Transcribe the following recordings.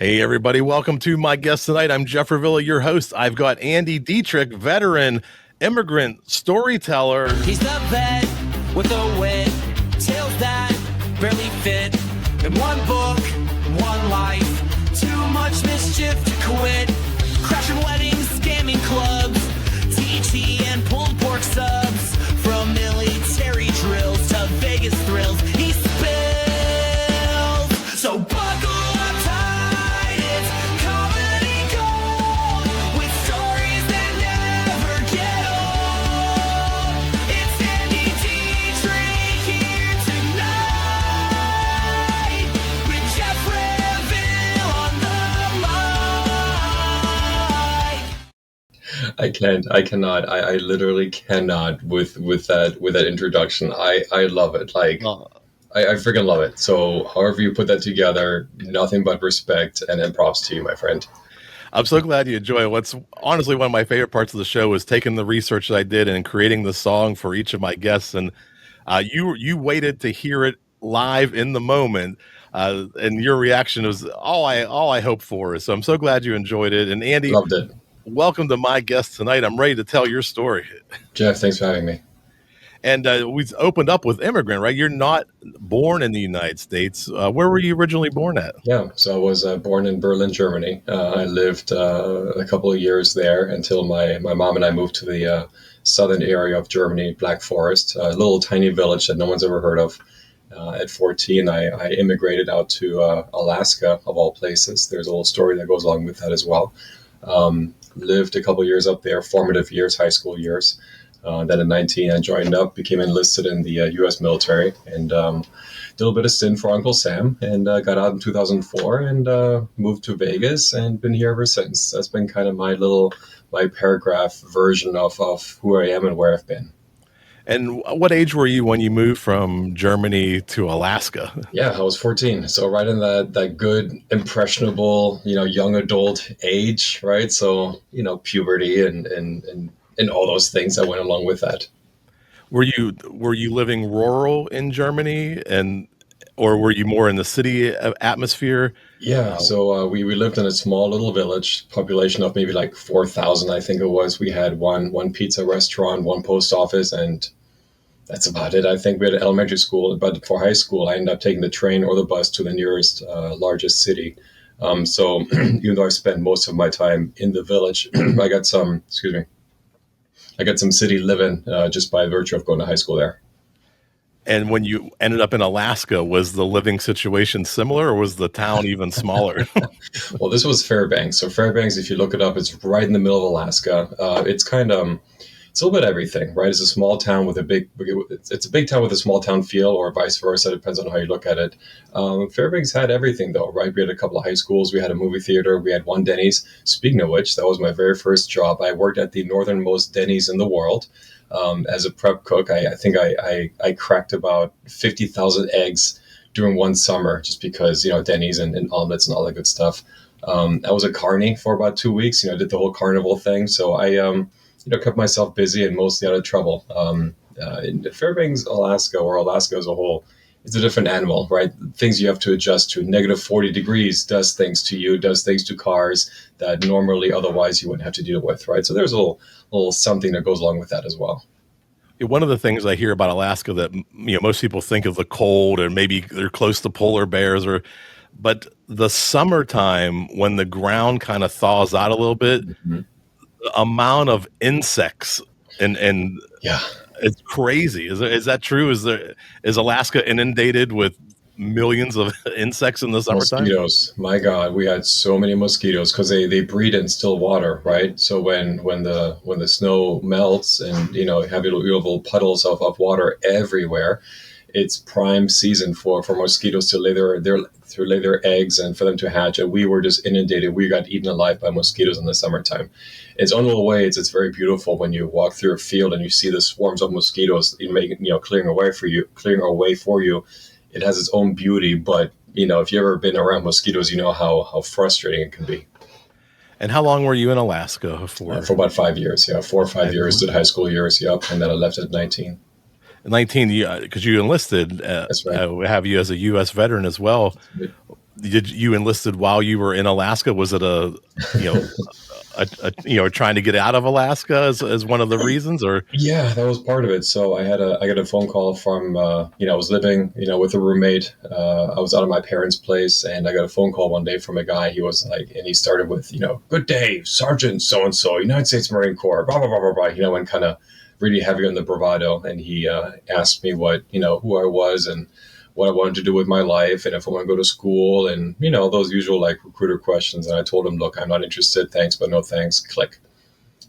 Hey, everybody. Welcome to my guest tonight. I'm Jeff Revilla, your host. I've got Andy Dietrich, veteran, immigrant, storyteller. He's the vet with a wit, tales that barely fit. In one book, one life, too much mischief to quit. Crashing weddings, scamming clubs, TT and pulled pork subs. From military drills to Vegas thrills, he spills. So buckle up tight, it's comedy gold, with stories that never get old. It's Andy Dietrich here tonight, with Jeff Revilla on the mic. I literally cannot with that introduction. I love it. I freaking love it. So however you put that together, nothing but respect and props to you, my friend. I'm so glad you enjoy it. What's honestly one of my favorite parts of the show is taking the research that I did and creating the song for each of my guests. And you waited to hear it live in the moment. And your reaction was all I hope for. So I'm so glad you enjoyed it. And Andy, Loved it. welcome to my guest tonight. I'm ready to tell your story. Jeff, thanks for having me. And we opened up with immigrant, right? You're not born in the United States. Where were you originally born at? Yeah, so I was born in Berlin, Germany. I lived a couple of years there until my mom and I moved to the southern area of Germany, Black Forest, a little tiny village that no one's ever heard of. At 14, I immigrated out to Alaska, of all places. There's a little story that goes along with that as well. Lived a couple of years up there, formative years, high school years. Then at 19, I joined up, became enlisted in the U.S. military, and did a little bit of stint for Uncle Sam, and got out in 2004 and moved to Vegas and been here ever since. That's been kind of my paragraph version of who I am and where I've been. And what age were you when you moved from Germany to Alaska? Yeah, I was 14. So right in that good, impressionable, young adult age, right? So, puberty and all those things that went along with that. Were you living rural in Germany, or were you more in the city atmosphere? Yeah, so we lived in a small little village, population of maybe like 4,000, I think it was. We had one pizza restaurant, one post office, and that's about it. I think we had an elementary school, but for high school, I ended up taking the train or the bus to the nearest largest city. So even though I spent most of my time in the village, I got some city living just by virtue of going to high school there. And when you ended up in Alaska, was the living situation similar, or was the town even smaller? Well, this was Fairbanks. So Fairbanks, if you look it up, it's right in the middle of Alaska. It's kind of, it's a little bit everything, right? It's a small town with it's a big town with a small town feel, or vice versa. It depends on how you look at it. Fairbanks had everything though, right? We had a couple of high schools. We had a movie theater. We had one Denny's. Speaking of which, that was my very first job. I worked at the northernmost Denny's in the world. As a prep cook, I think I cracked about 50,000 eggs during one summer, just because, Denny's and omelets and all that good stuff. I was a carny for about 2 weeks. I did the whole carnival thing. So I, kept myself busy and mostly out of trouble. In Fairbanks, Alaska, or Alaska as a whole, it's a different animal, right? Things you have to adjust to. Negative 40 degrees does things to you, does things to cars that normally otherwise you wouldn't have to deal with, right? So there's a little something that goes along with that as well. One of the things I hear about Alaska that most people think of the cold, and maybe they're close to polar bears, but the summertime when the ground kind of thaws out a little bit, the amount of insects and yeah. It's crazy. Is that true? Is Alaska inundated with millions of insects in the summertime? Mosquitoes. My God, we had so many mosquitoes because they breed in still water, right? So when the snow melts and you have little puddles of water everywhere, it's prime season for mosquitoes to lay their eggs and for them to hatch. And we were just inundated. We got eaten alive by mosquitoes in the summertime. Its own little way, it's very beautiful when you walk through a field and you see the swarms of mosquitoes, clearing a way for you. It has its own beauty, but if you've ever been around mosquitoes, you know how frustrating it can be. And how long were you in Alaska for? For about 5 years, 4 or 5 years, did high school years, and then I left at 19. 19, because you enlisted. That's right. We have you as a U.S. veteran as well. did you enlisted while you were in Alaska? Was it you know, trying to get out of Alaska as one of the reasons, or? Yeah, that was part of it. So I got a phone call from I was living with a roommate. I was out of my parents' place, and I got a phone call one day from a guy. He was like, and he started with good day, Sergeant so and so, United States Marine Corps, blah blah blah blah blah. And kind of really heavy on the bravado. And he asked me what who I was and what I wanted to do with my life, and if I want to go to school, and those usual like recruiter questions. And I told him, look, I'm not interested, thanks, but no thanks. Click.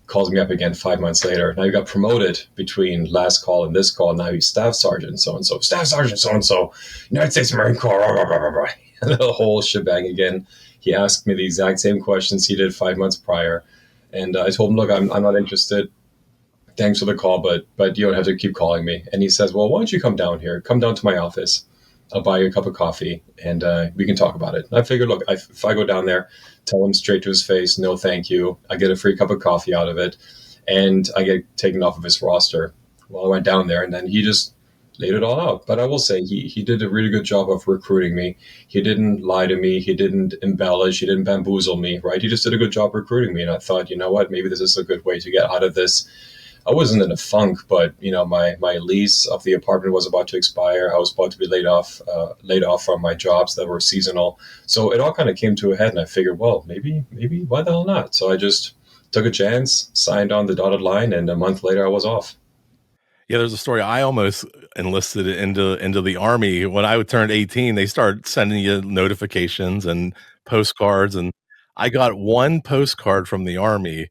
Calls me up again 5 months later. Now you got promoted between last call and this call. Now he's staff sergeant so and so, staff sergeant so and so, United States Marine Corps, blah, blah, blah, blah. The whole shebang again. He asked me the exact same questions he did 5 months prior, and I told him, look, I'm not interested. Thanks for the call, but you don't have to keep calling me. And he says, well, why don't you come down here? Come down to my office. I'll buy you a cup of coffee, and we can talk about it. And I figured, look, if I go down there, tell him straight to his face, no, thank you. I get a free cup of coffee out of it, and I get taken off of his roster. Well, I went down there, and then he just laid it all out. But I will say he did a really good job of recruiting me. He didn't lie to me. He didn't embellish. He didn't bamboozle me, right? He just did a good job recruiting me. And I thought, you know what, maybe this is a good way to get out of this. I wasn't in a funk, but my lease of the apartment was about to expire. I was about to be laid off from my jobs that were seasonal. So it all kind of came to a head, and I figured, well, maybe why the hell not? So I just took a chance, signed on the dotted line, and a month later I was off. Yeah, there's a story. I almost enlisted into the Army. When I turned 18, they started sending you notifications and postcards, and I got one postcard from the Army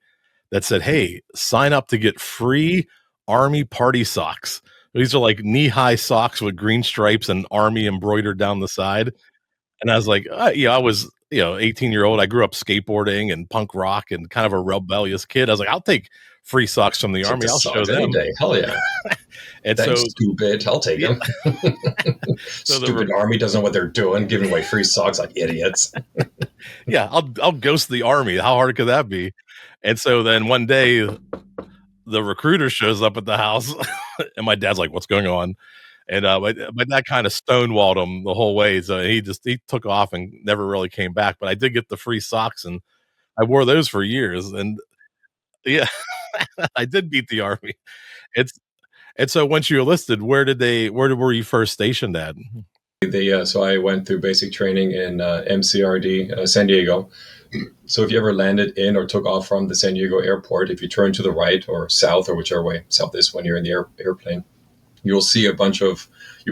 that said, "Hey, sign up to get free Army party socks." These are like knee-high socks with green stripes and Army embroidered down the side. And I was like, I was 18-year-old. I grew up skateboarding and punk rock and kind of a rebellious kid. I was like, I'll take free socks from the Take Army. the I'll show socks any them. day. Hell yeah. And Thanks, so, stupid. I'll take them. so Stupid Army doesn't know what they're doing, giving away free socks like idiots. yeah, I'll ghost the Army. How hard could that be? And so then one day the recruiter shows up at the house and my dad's like, what's going on? And my dad kind of stonewalled him the whole way. So he took off and never really came back. But I did get the free socks, and I wore those for years. And yeah, I did beat the Army. It's and so once you enlisted, where were you first stationed at? So I went through basic training in MCRD, San Diego. So if you ever landed in or took off from the San Diego airport, if you turn to the right or south or whichever way, south is when you're in the airplane, you'll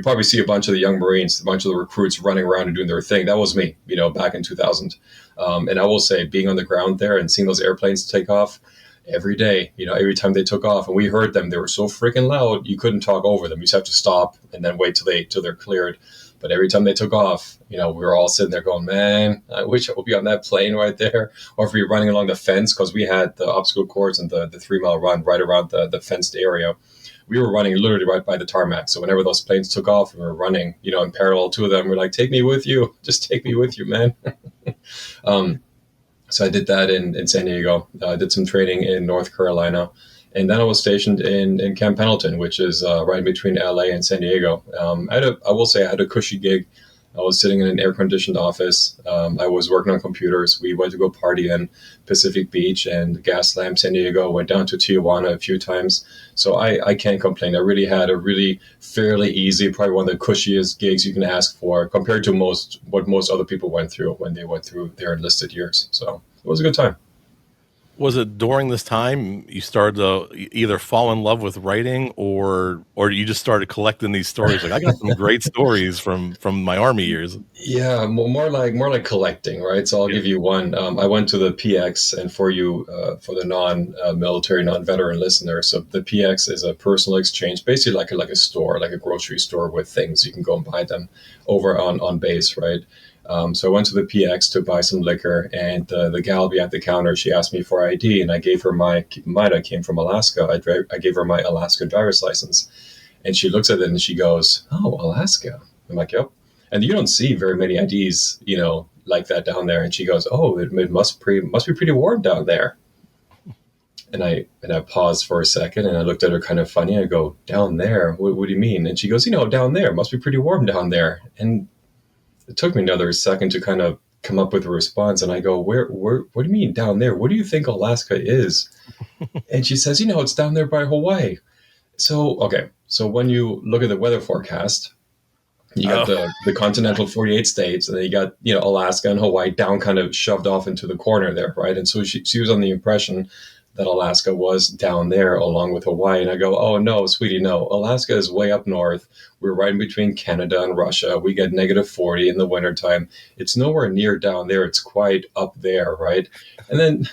probably see a bunch of the young Marines, a bunch of the recruits running around and doing their thing. That was me, back in 2000. And I will say, being on the ground there and seeing those airplanes take off every day, every time they took off, and we heard them, they were so freaking loud, you couldn't talk over them. You just have to stop and then wait till they're cleared. But every time they took off, we were all sitting there going, man, I wish I would be on that plane right there. Or if we were running along the fence, because we had the obstacle course and the 3 mile run right around the fenced area. We were running literally right by the tarmac. So whenever those planes took off, we were running, in parallel to them. We're like, take me with you. Just take me with you, man. So I did that in San Diego. I did some training in North Carolina. And then I was stationed in Camp Pendleton, which is right between LA and San Diego. I will say I had a cushy gig. I was sitting in an air-conditioned office. I was working on computers. We went to go party in Pacific Beach and Gaslamp, San Diego. Went down to Tijuana a few times. So I can't complain. I really had a really fairly easy, probably one of the cushiest gigs you can ask for compared to what most other people went through when they went through their enlisted years. So it was a good time. Was it during this time you started to either fall in love with writing, or you just started collecting these stories? Like, I got some great stories from my Army years. Yeah, more like collecting, right? So I'll give you one. I went to the PX, and for the non-military, non-veteran listener, so the PX is a personal exchange, basically like a store, like a grocery store with things you can go and buy them over on base, right? So I went to the PX to buy some liquor, and the gal behind the counter, she asked me for ID, and I gave her keep in mind, I came from Alaska. I gave her my Alaska driver's license, and she looks at it and she goes, "Oh, Alaska." I'm like, "Yep." And you don't see very many IDs, like that down there. And she goes, "Oh, it must be pretty warm down there." And I paused for a second, and I looked at her kind of funny. I go, "Down there? What do you mean?" And she goes, "Down there, must be pretty warm down there." And it took me another second to kind of come up with a response. And I go, where, what do you mean down there? What do you think Alaska is? And she says, it's down there by Hawaii. So, okay. So when you look at the weather forecast, you got the continental 48 states, and then you got, Alaska and Hawaii down kind of shoved off into the corner there, right? And so she was on the impression that Alaska was down there along with Hawaii. And I go, oh, no, sweetie, no. Alaska is way up north. We're right in between Canada and Russia. We get -40 in the wintertime. It's nowhere near down there. It's quite up there, right? And then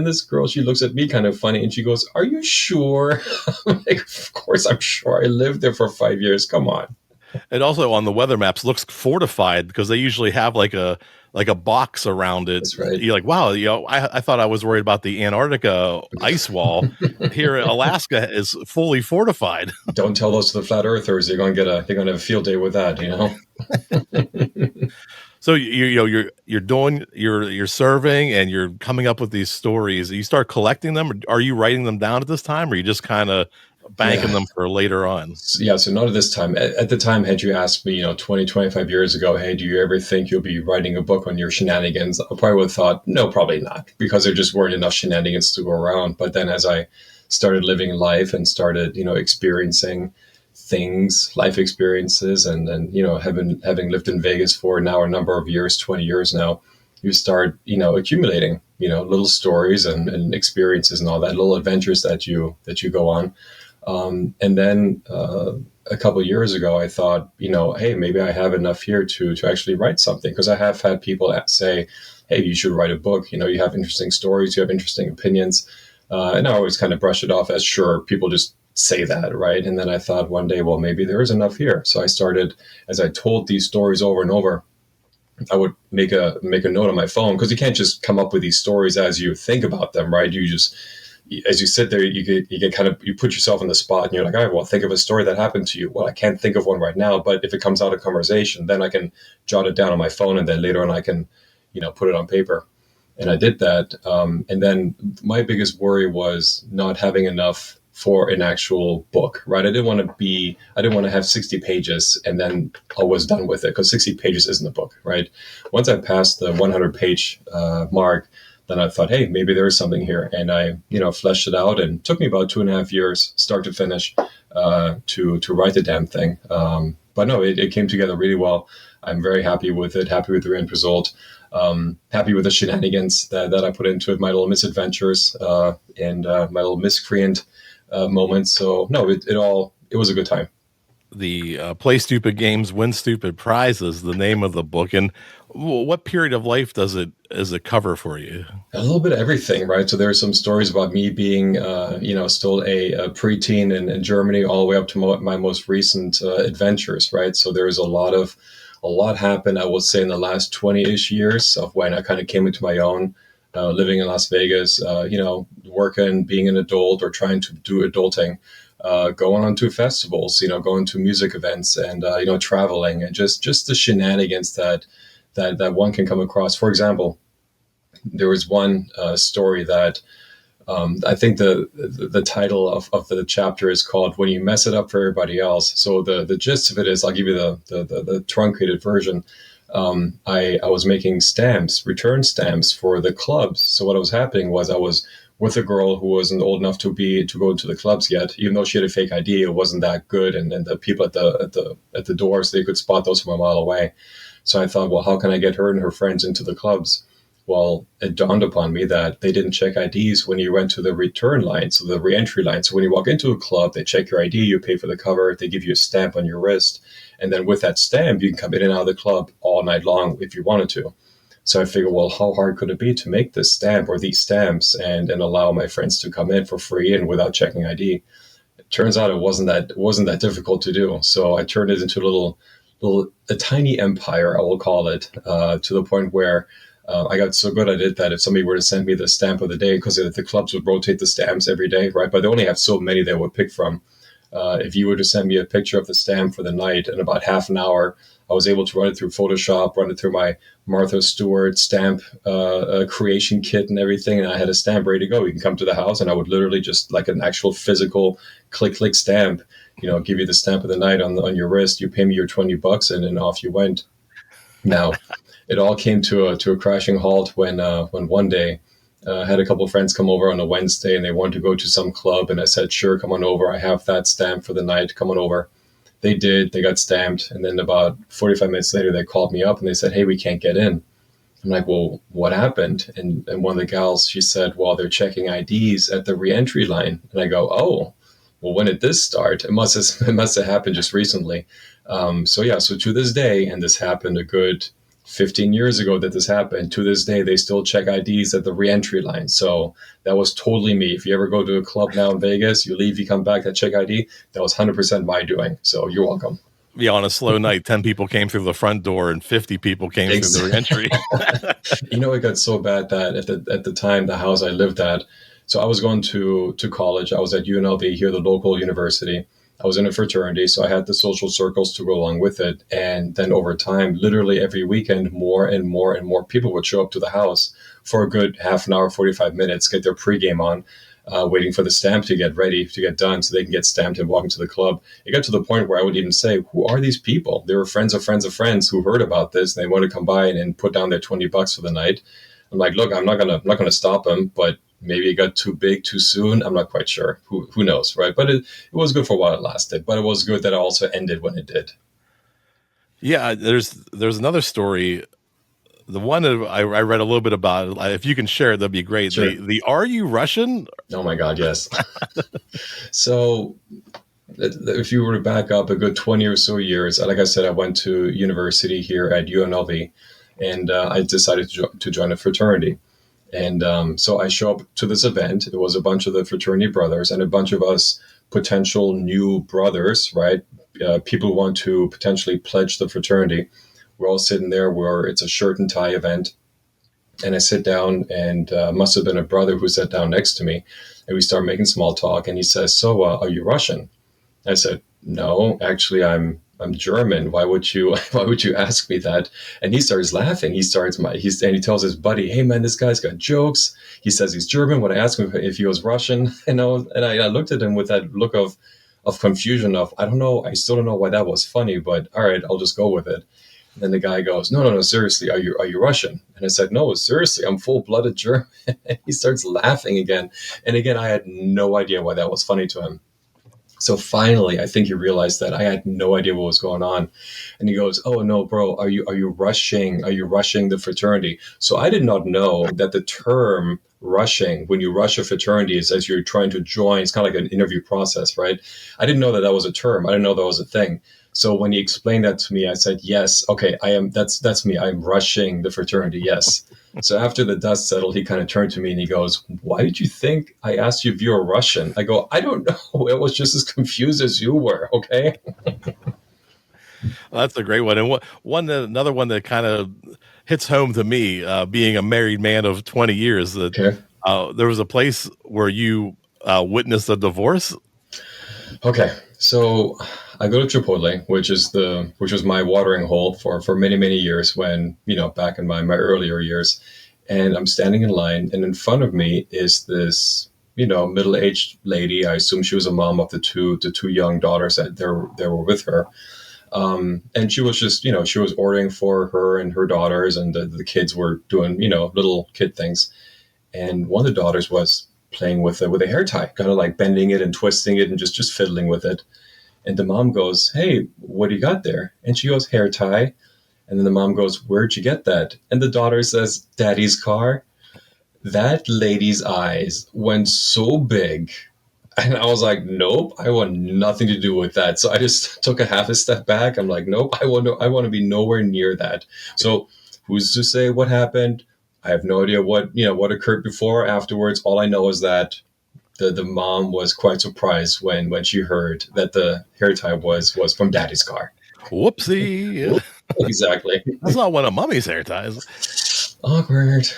this girl, she looks at me kind of funny, and she goes, are you sure? I'm like, of course I'm sure. I lived there for 5 years. Come on. And also on the weather maps looks fortified because they usually have like a box around it. That's right. You're like, wow, I thought I was worried about the Antarctica ice wall. Here, Alaska is fully fortified. Don't tell those to the flat earthers. They're going to have a field day with that, So you're serving and you're coming up with these stories. You start collecting them, or are you writing them down at this time, or are you just kind of banking them for later on? Yeah, so not at this time. At the time, had you asked me, 20, 25 years ago, hey, do you ever think you'll be writing a book on your shenanigans? I probably would have thought, no, probably not, because there just weren't enough shenanigans to go around. But then as I started living life and started, experiencing things, life experiences, and having lived in Vegas for now a number of years, 20 years now, you start, accumulating, little stories and experiences and all that, little adventures that you go on. And then a couple of years ago, I thought, hey, maybe I have enough here to actually write something, because I have had people say, hey, you should write a book. You have interesting stories, you have interesting opinions. And I always kind of brush it off as, sure, people just say that, right? And then I thought one day, well, maybe there is enough here. So I started, as I told these stories over and over, I would make a note on my phone, because you can't just come up with these stories as you think about them, right? You just, as you sit there, you get kind of, you put yourself on the spot, and you're like, all right, well, think of a story that happened to you. Well, I can't think of one right now, but if it comes out of conversation, then I can jot it down on my phone, and then later on I can, put it on paper. And I did that. And then my biggest worry was not having enough for an actual book, right? I didn't want to have 60 pages and then I was done with it, because 60 pages isn't a book, right? Once I passed the 100-page mark, then I thought, hey, maybe there is something here. And I, fleshed it out, and it took me about 2.5 years, start to finish, to write the damn thing. But no, it came together really well. I'm very happy with it, happy with the end result, happy with the shenanigans that I put into it, my little misadventures, and my little miscreant moments. So no, it was a good time. The Play Stupid Games, Win Stupid Prizes, the name of the book. And what period of life does it cover for you? A little bit of everything, right? So there are some stories about me being, still a preteen in Germany, all the way up to my most recent adventures, right? So there's a lot happened, I would say, in the last 20-ish years of when I kind of came into my own, living in Las Vegas, working, being an adult or trying to do adulting. Going on to festivals, going to music events, and traveling, and just the shenanigans that one can come across. For example, there was one story that I think the title of the chapter is called "When You Mess It Up for Everybody Else." So the gist of it is, I'll give you the truncated version. I was making stamps, return stamps for the clubs. So what was happening was I was with a girl who wasn't old enough to go into the clubs yet, even though she had a fake ID. It wasn't that good, and the people at the doors, they could spot those from a mile away. So I thought, well, how can I get her and her friends into the clubs? Well, it dawned upon me that they didn't check IDs when you went to the return line, so the re-entry line. So when you walk into a club, they check your ID, you pay for the cover, they give you a stamp on your wrist, and then with that stamp, you can come in and out of the club all night long if you wanted to. So I figured, well, how hard could it be to make this stamp or these stamps and allow my friends to come in for free and without checking ID? It turns out it wasn't that difficult to do. So I turned it into a tiny empire, I will call it, to the point where I got so good at it that if somebody were to send me the stamp of the day, because the clubs would rotate the stamps every day, right? But they only have so many they would pick from. If you were to send me a picture of the stamp for the night in about half an hour, I was able to run it through Photoshop, run it through my Martha Stewart stamp creation kit and everything, and I had a stamp ready to go. You can come to the house, and I would literally just, like an actual physical click stamp, give you the stamp of the night on your wrist. You pay me your $20, and then off you went. Now, it all came to a crashing halt when one day I had a couple of friends come over on a Wednesday and they wanted to go to some club, and I said, "Sure, come on over. I have that stamp for the night. Come on over." They did. They got stamped, and then about 45 minutes later, they called me up and they said, "Hey, we can't get in." I'm like, "Well, what happened?" And one of the gals, she said, "Well, they're checking IDs at the reentry line." And I go, "Oh, well, when did this start? It must have happened just recently." So yeah, so to this day, and this happened a good 15 years ago that this happened. To this day, they still check IDs at the reentry line. So that was totally me. If you ever go to a club now in Vegas, you leave, you come back, that check ID, that was 100% my doing. So you're welcome. Yeah, on a slow night, 10 people came through the front door and 50 people came through the entry. It got so bad that at the time, the house I lived at, so I was going to college. I was at UNLV here, the local university. I was in a fraternity, so I had the social circles to go along with it. And then over time, literally every weekend, more and more and more people would show up to the house for a good half an hour, 45 minutes, get their pregame on, waiting for the stamp to get ready, to get done, so they can get stamped and walk into the club. It got to the point where I would even say, "Who are these people?" They were friends of friends of friends who heard about this, and they want to come by and put down their $20 for the night. I'm like, "Look, I'm not gonna stop them, but maybe it got too big too soon. I'm not quite sure. Who knows, right?" But it was good for a while it lasted. But it was good that it also ended when it did. Yeah, there's another story. The one that I read a little bit about. If you can share it, that'd be great. Sure. The Are You Russian? Oh my God, yes. So if you were to back up a good 20 or so years, like I said, I went to university here at UNLV, and I decided to join a fraternity. And so I show up to this event. It was a bunch of the fraternity brothers and a bunch of us potential new brothers, right? People who want to potentially pledge the fraternity. We're all sitting there where it's a shirt and tie event. And I sit down, and must have been a brother who sat down next to me. And we start making small talk. And he says, "So, are you Russian?" I said, "No, actually, I'm German. Why would you ask me that?" And he starts laughing. And he tells his buddy, "Hey man, this guy's got jokes. He says he's German." When I asked him if he was Russian, I looked at him with that look of confusion of, I don't know, I still don't know why that was funny, but all right, I'll just go with it. And then the guy goes, No, seriously, are you Russian?" And I said, "No, seriously, I'm full-blooded German." He starts laughing again. And again, I had no idea why that was funny to him. So finally, I think he realized that I had no idea what was going on. And he goes, "Oh no, bro, are you rushing? Are you rushing the fraternity?" So I did not know that the term rushing, when you rush a fraternity, is as you're trying to join. It's kind of like an interview process, right? I didn't know that that was a term. I didn't know that was a thing. So when he explained that to me, I said, "Yes, okay, I am. That's me. I'm rushing the fraternity. Yes." So after the dust settled, he kind of turned to me and he goes, "Why did you think I asked you if you're Russian?" I go, "I don't know. I was just as confused as you were." Okay. Well, that's a great one. And another one that kind of hits home to me, being a married man of 20 years, that Okay. there was a place where you witnessed a divorce. Okay. So I go to Chipotle, which was my watering hole for many, many years when, back in my earlier years. And I'm standing in line, and in front of me is this, middle-aged lady. I assume she was a mom of the two young daughters that there were with her. And she was just, she was ordering for her and her daughters, and the kids were doing, little kid things. And one of the daughters was playing with a hair tie, kind of like bending it and twisting it and just fiddling with it. And the mom goes, "Hey, what do you got there?" And she goes, "Hair tie." And then the mom goes, "Where'd you get that?" And the daughter says, "Daddy's car." That lady's eyes went so big. And I was like, "Nope, I want nothing to do with that." So I just took a half a step back. I'm like, "Nope, I want to be nowhere near that." So who's to say what happened? I have no idea what occurred before or afterwards. All I know is that the mom was quite surprised when she heard that the hair tie was from Daddy's car. Whoopsie. Exactly. That's not one of mommy's hair ties. Awkward.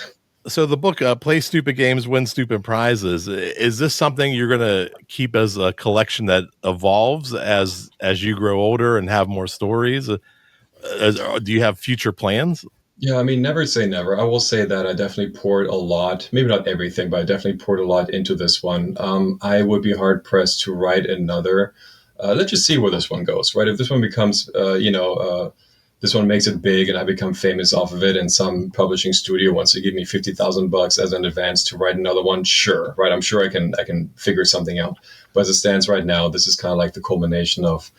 So the book, Play Stupid Games, Win Stupid Prizes. Is this something you're going to keep as a collection that evolves as you grow older and have more stories? Do you have future plans? Yeah, I mean, never say never. I will say that I definitely poured a lot, maybe not everything, but I definitely poured a lot into this one. I would be hard pressed to write another. Let's just see where this one goes, right? If this one becomes, the this one makes it big and I become famous off of it, and some publishing studio wants to give me $50,000 as an advance to write another one, sure, right? I'm sure I can figure something out. But as it stands right now, this is kind of like the culmination of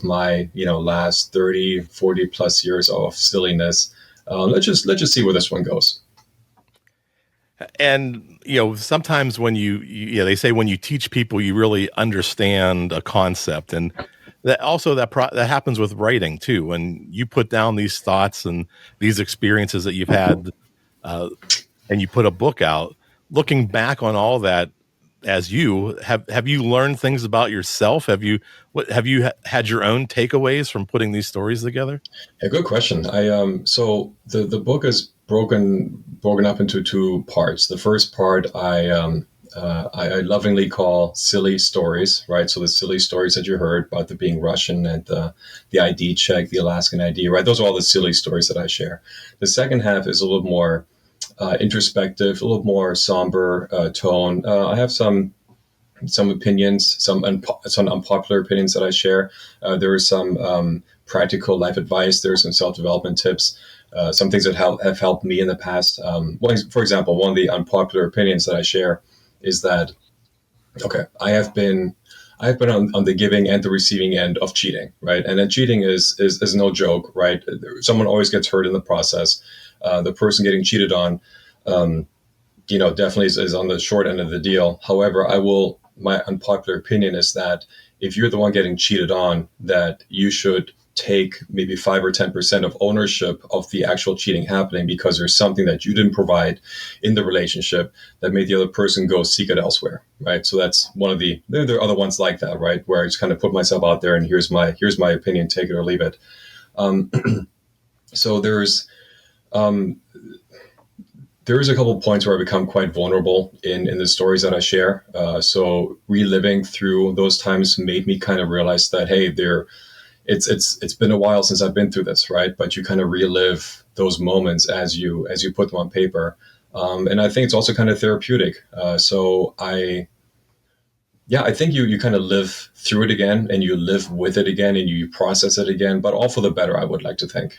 my last 30, 40 plus years of silliness. Let's just see where this one goes. And sometimes when they say when you teach people, you really understand a concept, and that also that happens with writing too. When you put down these thoughts and these experiences that you've had, and you put a book out, looking back on all that, as you have you learned things about yourself? Have you had your own takeaways from putting these stories together? Yeah, good question. So the book is broken up into two parts. The first part I lovingly call silly stories, right? So the silly stories that you heard about the being Russian and the ID check, the Alaskan ID, right? Those are all the silly stories that I share. The second half is a little more introspective, a little more somber tone. I have some opinions, some unpopular opinions that I share. There is some practical life advice. There are some self-development tips. Some things that have helped me in the past. For example, one of the unpopular opinions that I share is that, okay, I've been on the giving and the receiving end of cheating, right? And then cheating is no joke, right? Someone always gets hurt in the process. The person getting cheated on, definitely is on the short end of the deal. However, my unpopular opinion is that if you're the one getting cheated on, that you should take maybe 5 or 10% of ownership of the actual cheating happening, because there's something that you didn't provide in the relationship that made the other person go seek it elsewhere, right? So that's one of there are other ones like that, right? Where I just kind of put myself out there and here's my opinion, take it or leave it. So there's a couple of points where I become quite vulnerable in the stories that I share. So reliving through those times made me kind of realize that, hey, it's been a while since I've been through this, right? But you kind of relive those moments as you put them on paper. And I think it's also kind of therapeutic. So I think you kind of live through it again, and you live with it again, and you process it again, but all for the better, I would like to think.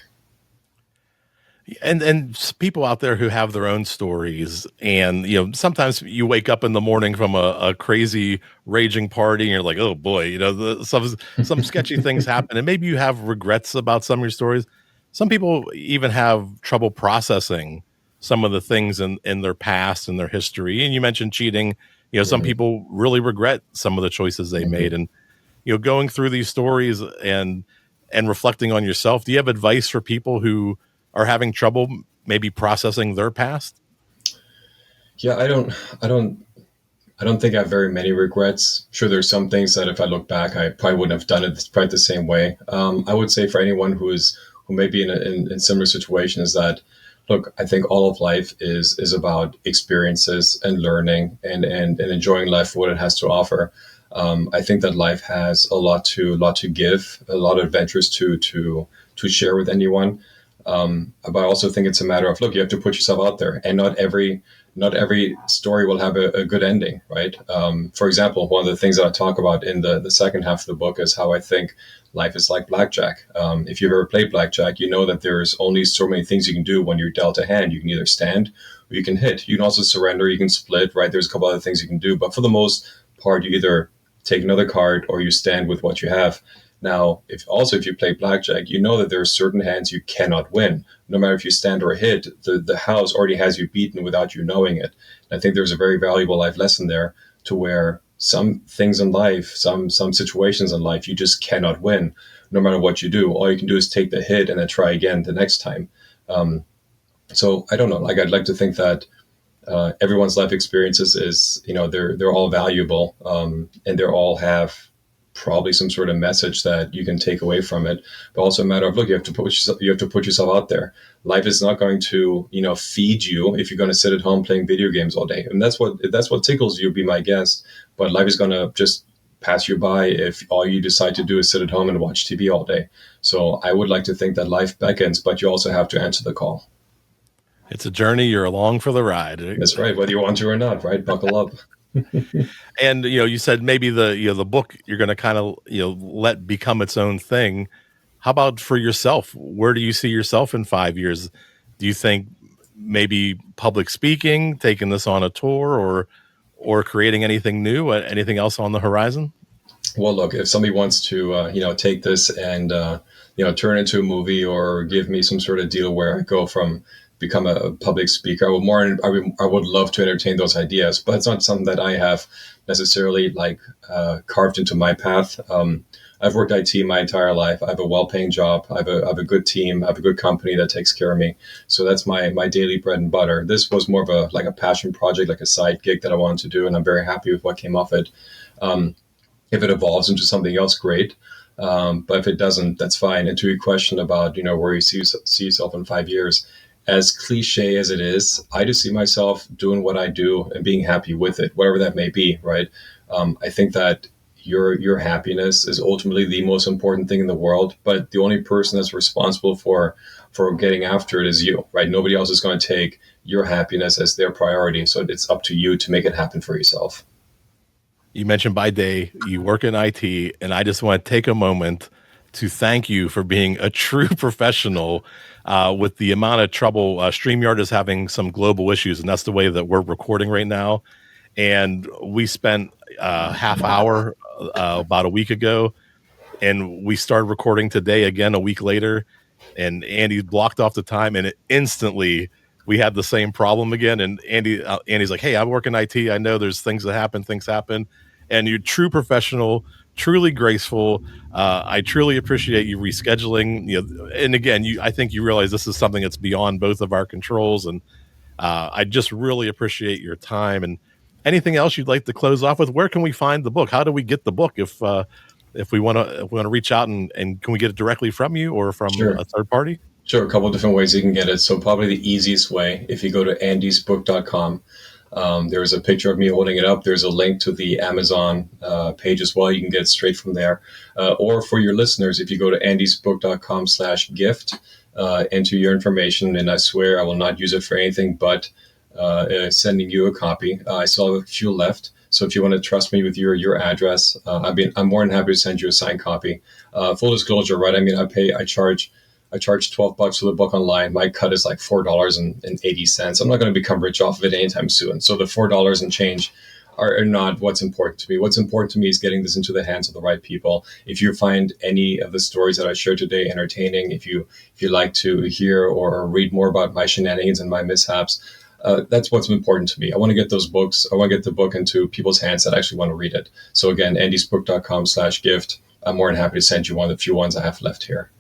And people out there who have their own stories, and sometimes you wake up in the morning from a crazy raging party and you're like, oh boy, some sketchy things happen, and maybe you have regrets about some of your stories. Some people even have trouble processing some of the things in their past and their history. And you mentioned cheating. Some people really regret some of the choices they made, and going through these stories and reflecting on yourself. Do you have advice for people who are having trouble maybe processing their past? Yeah, I don't think I have very many regrets. Sure, there's some things that if I look back, I probably wouldn't have done it quite the same way. I would say for anyone who may be in similar situations, that look, I think all of life is about experiences and learning and enjoying life for what it has to offer. I think that life has a lot to give, a lot of adventures to share with anyone. But I also think it's a matter of, look, you have to put yourself out there, and not every story will have a good ending, right? For example, one of the things that I talk about in the second half of the book is how I think life is like blackjack. If you've ever played blackjack, you know that there's only so many things you can do when you're dealt a hand. You can either stand or you can hit. You can also surrender, you can split, right? There's a couple other things you can do, but for the most part, you either take another card or you stand with what you have. Now, if you play blackjack, you know that there are certain hands you cannot win. No matter if you stand or hit, the house already has you beaten without you knowing it. And I think there's a very valuable life lesson there, to where some things in life, some situations in life, you just cannot win, no matter what you do. All you can do is take the hit and then try again the next time. So I don't know. Like, I'd like to think that everyone's life experiences they're all valuable, and they all have probably some sort of message that you can take away from it, but also a matter of, look, you have to put yourself out there. Life is not going to feed you if you're going to sit at home playing video games all day, and that's what tickles you, be my guest. But life is going to just pass you by if all you decide to do is sit at home and watch TV all day. So I would like to think that life beckons, but you also have to answer the call. It's a journey. You're along for the ride. That's right, whether you want to or not, right? Buckle up. And you said maybe the book you're going to kind of let become its own thing. How about for yourself? Where do you see yourself in 5 years? Do you think maybe public speaking, taking this on a tour, or creating anything new? Anything else on the horizon? Well, look, if somebody wants to, take this and, turn it into a movie or give me some sort of deal where I go from become a public speaker, I would love to entertain those ideas, but it's not something that I have necessarily carved into my path. I've worked IT my entire life. I have a well-paying job. I have a good team. I have a good company that takes care of me. So that's my daily bread and butter. This was more of a passion project, like a side gig that I wanted to do, and I'm very happy with what came off it. If it evolves into something else, great. But if it doesn't, that's fine. And to your question about, where you see yourself in 5 years, as cliche as it is, I just see myself doing what I do and being happy with it, whatever that may be, right? I think that your happiness is ultimately the most important thing in the world, but the only person that's responsible for getting after it is you, right? Nobody else is going to take your happiness as their priority. So it's up to you to make it happen for yourself. You mentioned by day you work in IT, and I just want to take a moment to thank you for being a true professional with the amount of trouble. StreamYard is having some global issues, and that's the way that we're recording right now. And we spent a half hour about a week ago, and we started recording today again a week later, and Andy blocked off the time, and instantly we had the same problem again. And Andy's like, "Hey, I work in IT. I know there's things happen, and you're true professional, truly graceful. I truly appreciate you rescheduling. And again, I think you realize this is something that's beyond both of our controls, and I just really appreciate your time. And anything else you'd like to close off with? Where can we find the book? How do we get the book if we want to reach out, and can we get it directly from you or from Sure. a third party? Sure, a couple of different ways you can get it. So probably the easiest way, if you go to andysbook.com, there's a picture of me holding it up. There's a link to the Amazon page as well. You can get it straight from there. Or for your listeners, if you go to andysbook.com/gift, enter your information, and I swear I will not use it for anything but sending you a copy. I still have a few left. So if you want to trust me with your address, I'm more than happy to send you a signed copy. Full disclosure, right? I mean, I charge $12 for the book online. My cut is like $4.80. I'm not going to become rich off of it anytime soon. So the $4 and change are not what's important to me. What's important to me is getting this into the hands of the right people. If you find any of the stories that I shared today entertaining, if you like to hear or read more about my shenanigans and my mishaps, that's what's important to me. I want to get those books. I want to get the book into people's hands that actually want to read it. So again, andysbook.com/gift. I'm more than happy to send you one of the few ones I have left here.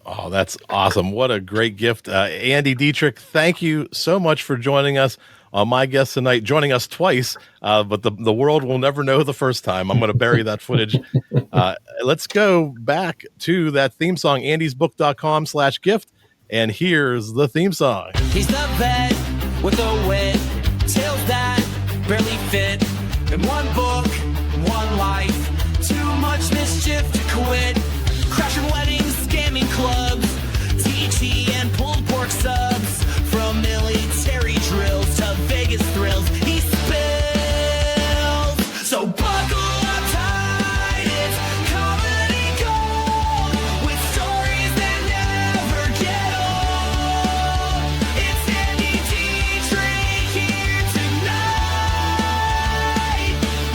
Oh, that's awesome. What a great gift. Andy Dietrich, thank you so much for joining us on My Guest Tonight, joining us twice, but the world will never know the first time. I'm going to bury that footage. Let's go back to that theme song, andysbook.com/gift, and here's the theme song. He's the vet with the wit, tales that barely fit in one book, one life, too much mischief to quit. Crashing weddings, scamming clubs, TT and pulled pork subs. From military drills to Vegas thrills, he spills. So buckle up tight, it's comedy gold, with stories that never get old. It's Andy Dietrich here tonight,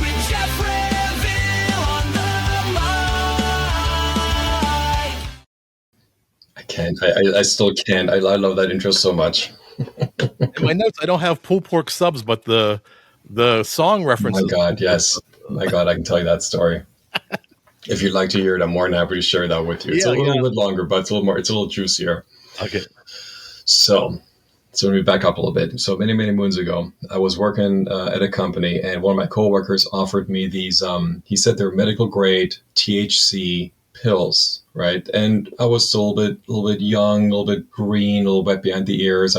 with Jeff Revilla on the mic. I can't. I still can't. I love that intro so much. In my notes, I don't have pulled pork subs, but the song references. My God, yes. My God, I can tell you that story. If you'd like to hear it, I'm more than happy to share that with you. It's a little bit longer, but it's a little juicier. Okay. So let me back up a little bit. So many moons ago, I was working at a company, and one of my coworkers offered me these. He said they're medical grade THC pills, right? And I was still a little bit young, a little bit green, a little bit behind the ears.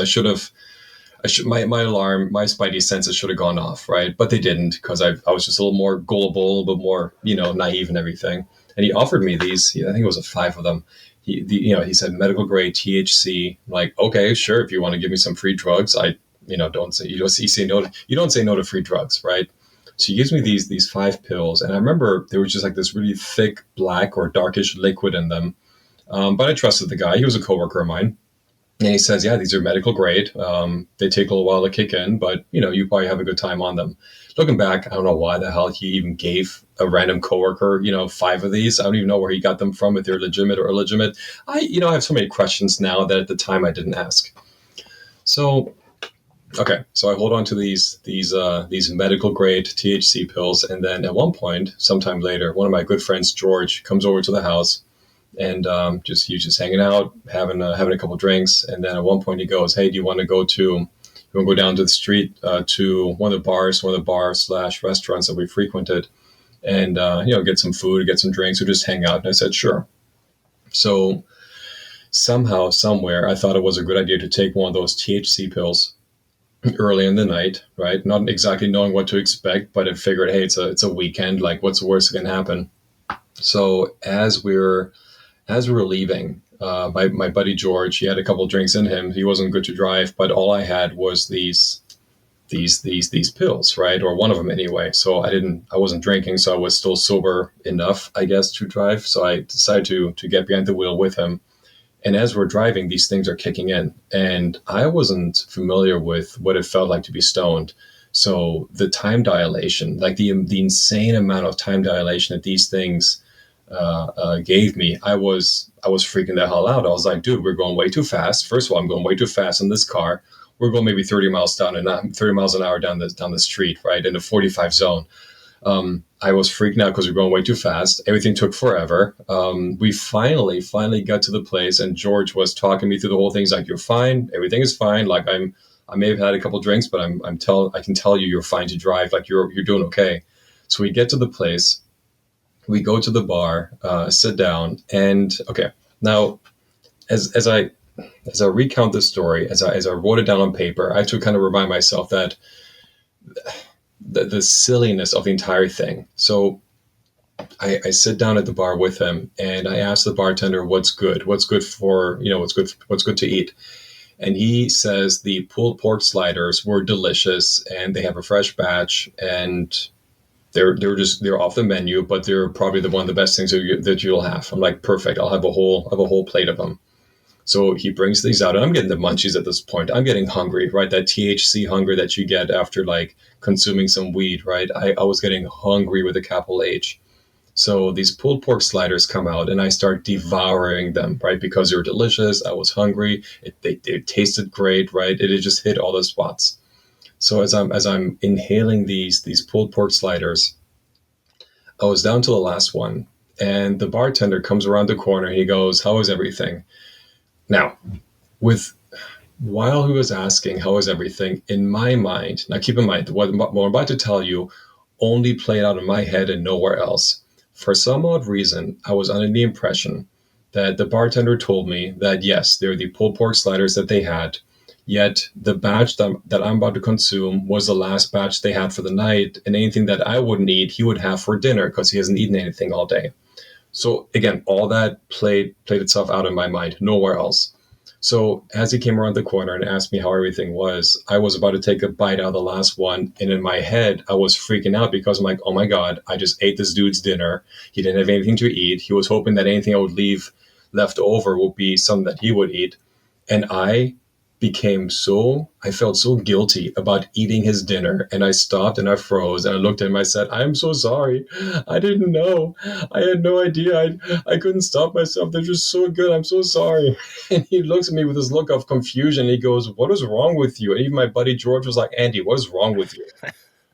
My alarm, my spidey senses should have gone off, right? But they didn't, because I was just a little more gullible, a little bit more, naive and everything. And he offered me these. I think it was 5 of them. He said medical grade THC. I'm like, okay, sure. If you want to give me some free drugs, don't say no to free drugs, right? So he gives me these 5 pills, and I remember there was just like this really thick black or darkish liquid in them. But I trusted the guy. He was a coworker of mine. And he says, yeah, these are medical grade. They take a little while to kick in, but you probably have a good time on them. Looking back, I don't know why the hell he even gave a random coworker, 5 of these. I don't even know where he got them from, if they're legitimate or illegitimate. I have so many questions now that at the time I didn't ask. So, okay, so I hold on to these medical grade THC pills, and then at one point, sometime later, one of my good friends, George, comes over to the house, and he's just hanging out, having a couple drinks, and then at one point he goes, "Hey, do you want to go down to the street to one of the bars / restaurants that we frequented, and get some food, get some drinks, or just hang out?" And I said, "Sure." So somehow, somewhere, I thought it was a good idea to take one of those THC pills early in the night, right? Not exactly knowing what to expect, but I figured, hey, it's a weekend. Like, what's the worst that can happen? So as we were leaving, my buddy George, he had a couple of drinks in him. He wasn't good to drive, but all I had was these pills, right? Or one of them anyway. So I wasn't drinking, so I was still sober enough, I guess, to drive. So I decided to get behind the wheel with him. And as we're driving, these things are kicking in, and I wasn't familiar with what it felt like to be stoned. So the time dilation, like the insane amount of time dilation that these things gave me, I was freaking the hell out. I was like, dude, we're going way too fast. First of all, I'm going way too fast in this car. We're going maybe 30 miles an hour down the street, right, in the 45 zone. I was freaking out because we were going way too fast. Everything took forever. We finally got to the place, and George was talking me through the whole thing. He's like, "You're fine. Everything is fine. Like, I may have had a couple drinks, but I can tell you, you're fine to drive. Like, you're doing okay." So we get to the place. We go to the bar, sit down, and okay. Now, as I recount this story, as I wrote it down on paper, I had to kind of remind myself that the silliness of the entire thing. So I sit down at the bar with him, and I ask the bartender, what's good for, what's good to eat. And he says the pulled pork sliders were delicious, and they have a fresh batch, and they're off the menu, but they're probably one of the best things that you'll have. I'm like, perfect. I'll have a whole plate of them. So he brings these out, and I'm getting the munchies at this point. I'm getting hungry, right? That THC hunger that you get after like consuming some weed, right? I was getting hungry with a capital H. So these pulled pork sliders come out, and I start devouring them, right? Because they were delicious. I was hungry. They tasted great, right? It just hit all the spots. So as I'm inhaling these pulled pork sliders, I was down to the last one, and the bartender comes around the corner, and he goes, "How is everything?" Now, while he was asking how is everything, in my mind, now keep in mind, what I'm about to tell you only played out in my head and nowhere else. For some odd reason, I was under the impression that the bartender told me that yes, they're the pulled pork sliders that they had, yet the batch that I'm about to consume was the last batch they had for the night, and anything that I wouldn't eat, he would have for dinner because he hasn't eaten anything all day. So again, all that played itself out in my mind, nowhere else. So as he came around the corner and asked me how everything was, I was about to take a bite out of the last one. And in my head, I was freaking out because I'm like, oh my God, I just ate this dude's dinner. He didn't have anything to eat. He was hoping that anything I would leave left over would be something that he would eat. And I felt so guilty about eating his dinner, and I stopped and I froze and I looked at him. I said, "I'm so sorry. I didn't know. I had no idea. I couldn't stop myself. They're just so good. I'm so sorry." And he looks at me with this look of confusion. He goes, "What is wrong with you?" And even my buddy George was like, "Andy, what is wrong with you?"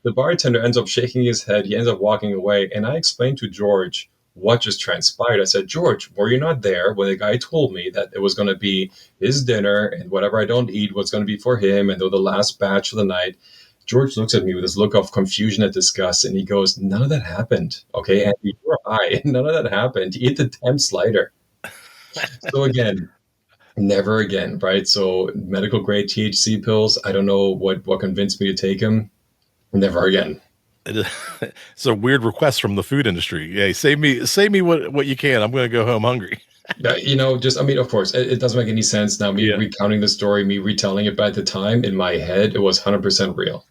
The bartender ends up shaking his head. He ends up walking away. And I explained to George what just transpired. I said, "George, were you not there when the guy told me that it was going to be his dinner and whatever I don't eat was going to be for him, and they're the last batch of the night?" George looks at me with this look of confusion and disgust, and he goes, "None of that happened. Okay, Andy, you're high. None of that happened. Eat the damn slider." So again, never again, right? So medical grade THC pills, I don't know what convinced me to take them. Never again. It's a weird request from the food industry. Yeah, save me what you can. I'm going to go home hungry. Yeah, of course, it doesn't make any sense now. Me recounting the story, me retelling it, but at the time in my head, it was 100% real.